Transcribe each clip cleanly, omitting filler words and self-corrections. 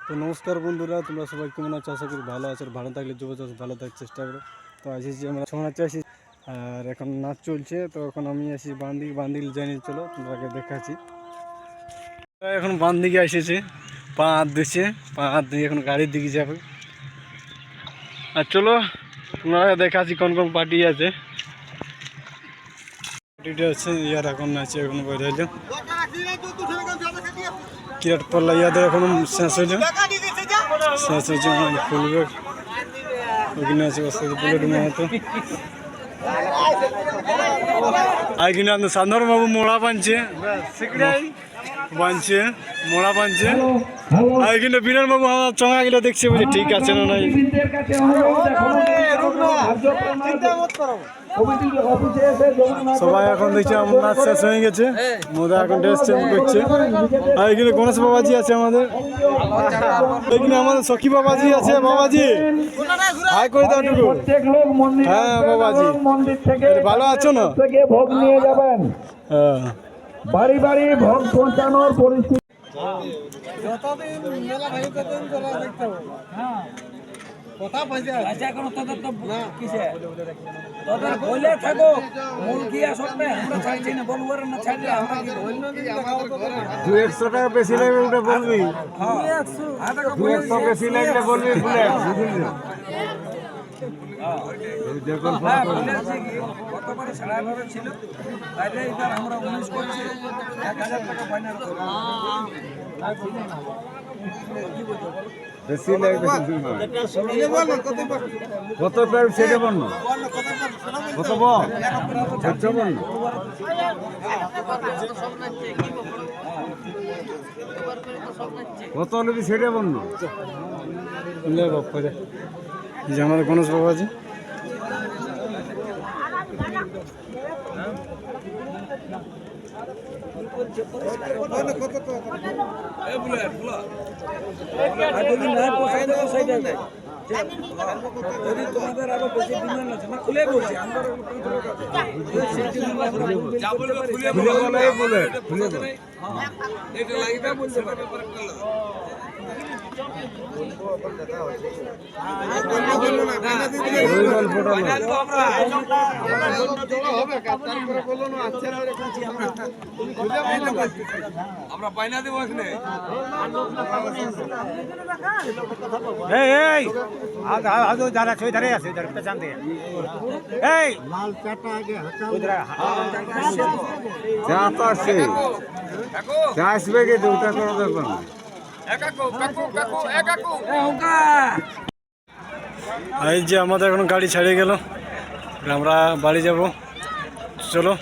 তো নমস্কার বন্ধুরা, তোমরা সবাই কেমন আছো? আশা করি ভালো আছো। ভালো থাকলে যুব চাষ ভালো থাকার চেষ্টা করো। তো আসি আমরা ছৌ নাচে আসি, আর এখন নাচ চলছে। তো এখন আমি আসি বান্দিল জানি, চলো তোমাকে দেখাচ্ছি। এখন বান্দিকে এসেছে, পা হাত দিচ্ছে, পা হাত দিয়ে এখন গাড়ির দিকে যাবে। আর চলো তোমাকে দেখাচ্ছি কোন কোন পার্টি আছে। পার্টিটা আছে ইয়ার এখন নাচে, এখন বের হইলো কিরাট পাল্লা, ইয়াদের এখন শেষ হইলো, শেষ হয়েছে খুলবে। ওইখানে আছে বুলেট মেহাতো, আর এখানে আপনার সাধারণ বাবু মোড়া বানছে, মোড়া বানছে। আর এখানে বিনয় বাবু আমার চঙা গেলে দেখছে, বলছে ঠিক আছে না নাই। সবাই এখন দেখছি আমার নাচ শেষ হয়ে গেছে, মোদা এখন ড্রেস চেঞ্জ করছে। আর এখানে গণেশ বাবাজি আছে আমাদের, এখানে আমাদের সখী বাবাজি আছে। বাবাজি হাই করে দাও টুকু। হ্যাঁ বাবাজি, ভালো আছো না? ভোগ নিয়ে যাবেন, হ্যাঁ বাড়ি বাড়ি ভোগ পৌঁছানোর পরিস্থিতি। কথা পয়সা কোনো তোদের তো কিসে তোদের বলে থাকো মূল কি আসবে আমরা ছাড়ছি না, বলবো না ছাড়লে আমরা কি 200 টাকা বেশি লাগবে ওটা বলবি, 200 বেশি লাগলে বলবি। গতবারে 11.5 ছিল, তাইলে এবার আমরা 19 করছি, 1000 টাকা ফাইনাল করব। বেশি লাগবে কত প্রায় সেটা বল না, কত বল কত নেবি সেটা বল না। যে আমাদের গণেশ বাবাজি, তোমাদের আরো বেশি ডিমান্ড আছে না, খুলে বলছি আমরা বলতে পারি। আমরা বাইনা দেবো এখানে। যারা ধারে আছে পেছন থেকে এই লাল চাটা আগে আসবে কি দুটা করে দেখবেন। এই যে আমাদের এখন গাড়ি ছাড়িয়ে গেল, আমরা বাড়ি যাব। চলো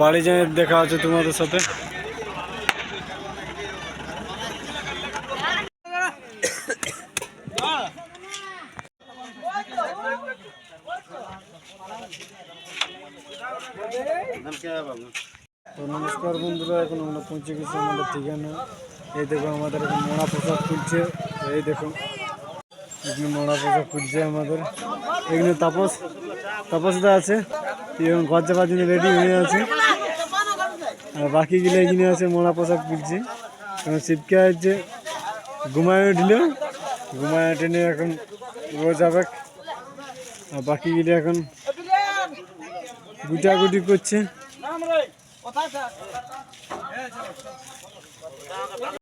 বাড়ি যেয়ে দেখা হচ্ছে তোমাদের সাথে। তো নমস্কার বন্ধুরা, এখন আমরা পৌঁছে গেছি আমাদের ঠিকানা। এই দেখো আমাদের এখন মোড়া পোশাক খুলছে, এই দেখো এখানে মোড়া পোশাক খুলছে আমাদের। এখানে তাপসদা আছে, এখন ঘর যাবার জন্য রেডি হয়ে আছে। আর বাকিগুলো এখানে আছে, মোড়া পোশাক খুলছে। এখন শিবকে আছে ঘুমায় উঠল, ঘুমায় টেনে এখন ও যাবে। আর বাকিগুলো এখন গুটাগুটি করছে।